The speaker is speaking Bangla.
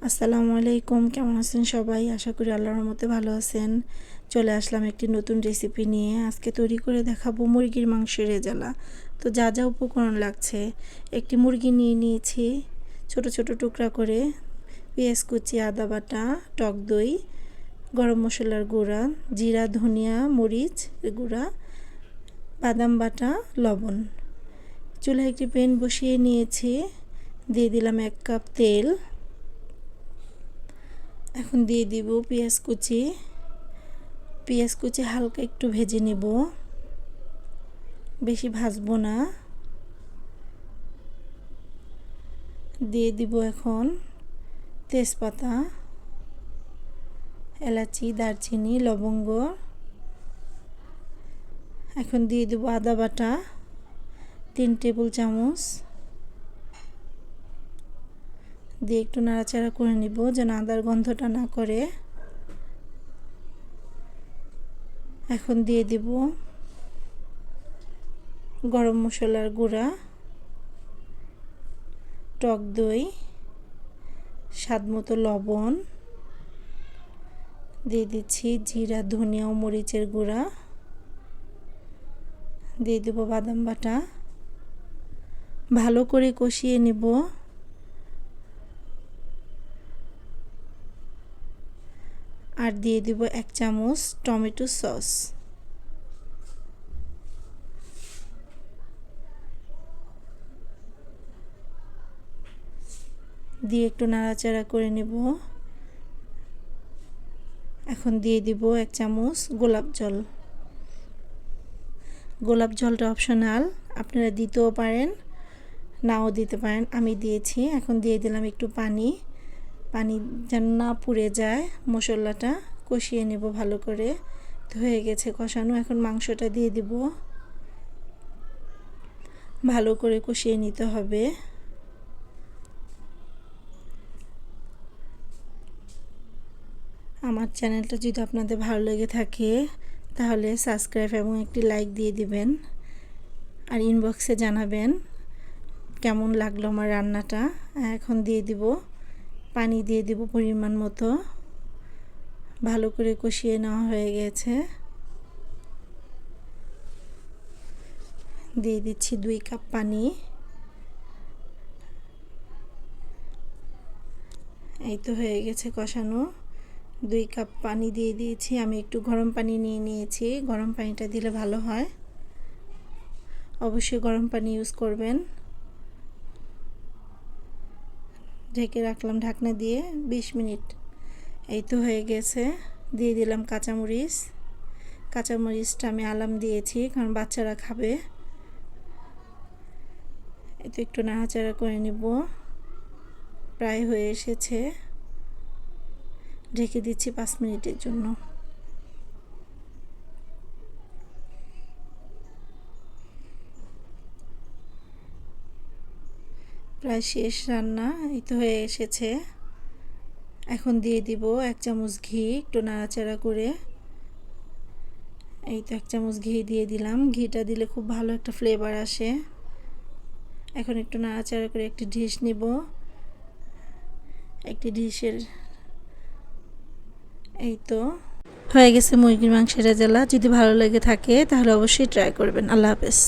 আসসালামু আলাইকুম, কেমন আছেন সবাই? আশা করি আল্লাহর রহমতে ভালো আছেন। চলে আসলাম একটি নতুন রেসিপি নিয়ে। আজকে তৈরি করে দেখাবো মুরগির মাংসের রেজালা। তো যা যা উপকরণ লাগছে, একটি মুরগি নিয়ে নিয়েছি ছোট ছোট টুকরা করে, পেঁয়াজ কুচি, আদা বাটা, টক দই, গরম মশলার গুঁড়া, জিরা, ধনিয়া, মরিচ গুঁড়া, বাদাম বাটা, লবণ। চুলায় একটি প্যান বসিয়ে নিয়েছি, দিয়ে দিলাম 1 কাপ তেল। এখন দিয়ে দিব পেঁয়াজ কুচি হালকা একটু ভেজে নেব, বেশি ভাজবো না। দিয়ে দিব এখন তেজপাতা, এলাচি, দারচিনি, লবঙ্গ। এখন দিয়ে দিব আদা বাটা 3 টেবিল চামচ, দিয়ে একটু নাড়াচাড়া করে নিব যেন আদার গন্ধটা না করে। এখন দিয়ে দিব গরম মশলার গুঁড়া, টক দই, স্বাদমতো লবণ, দিয়ে দিচ্ছি জিরা, ধনিয়া ও মরিচের গুঁড়া, দিয়ে দেব বাদাম বাটা। ভালো করে কষিয়ে নেব। আর দিয়ে দিব 1 চামচ টমেটো সস। দিয়ে একটু নাড়াচাড়া করে নেব। এখন দিয়ে দিব 1 চামচ গোলাপ জল। গোলাপ জলটা অপশনাল, আপনারা দিতেও পারেন, নাও দিতে পারেন। আমি দিয়েছি। এখন দিয়ে দিলাম একটু পানি যেন না পুড়ে যায়। মশলাটা কষিয়ে নেব ভালো করে। তো হয়ে গেছে কষানো। এখন মাংসটা দিয়ে দিব। ভালো করে কষিয়ে নিতে হবে। আমার চ্যানেলটা যদি আপনাদের ভালো লেগে থাকে তাহলে সাবস্ক্রাইব এবং একটি লাইক দিয়ে দিবেন, আর ইনবক্সে জানাবেন কেমন লাগলো আমার রান্নাটা। এখন দিয়ে দিব পানি, দিয়ে দিব পরিমাণ মতো। ভালো করে কষিয়ে নেওয়া হয়ে গেছে। দিয়ে দিচ্ছি 2 কাপ পানি। এই তো হয়ে গেছে কষানো। 2 কাপ পানি দিয়ে দিয়েছি। আমি একটু গরম পানি নিয়ে নিয়েছি। গরম পানিটা দিলে ভালো হয়, অবশ্যই গরম পানি ইউজ করবেন। ঢেকে রাখলাম ঢাকনা দিয়ে 20 মিনিট। এই তো হয়ে গেছে। দিয়ে দিলাম কাঁচামরিচটা আমি আলাম দিয়েছি, কারণ বাচ্চারা খাবে। এই তো একটু নাড়াচাড়া করে নিব। প্রায় হয়ে এসেছে। ঢেকে দিচ্ছি 5 মিনিটের জন্য। প্রায় শেষ রান্না। এই তো হয়ে এসেছে। এখন দিয়ে দিব 1 চামচ ঘি, একটু নাড়াচাড়া করে। এই তো 1 চামচ ঘি দিয়ে দিলাম। ঘিটা দিলে খুব ভালো একটা ফ্লেভার আসে। এখন একটু নাড়াচাড়া করে একটি ডিশ নিব। একটি ডিশের এই তো হয়ে গেছে মুরগির মাংসের রেজালা। যদি ভালো লেগে থাকে তাহলে অবশ্যই ট্রাই করবেন। আল্লাহ হাফেজ।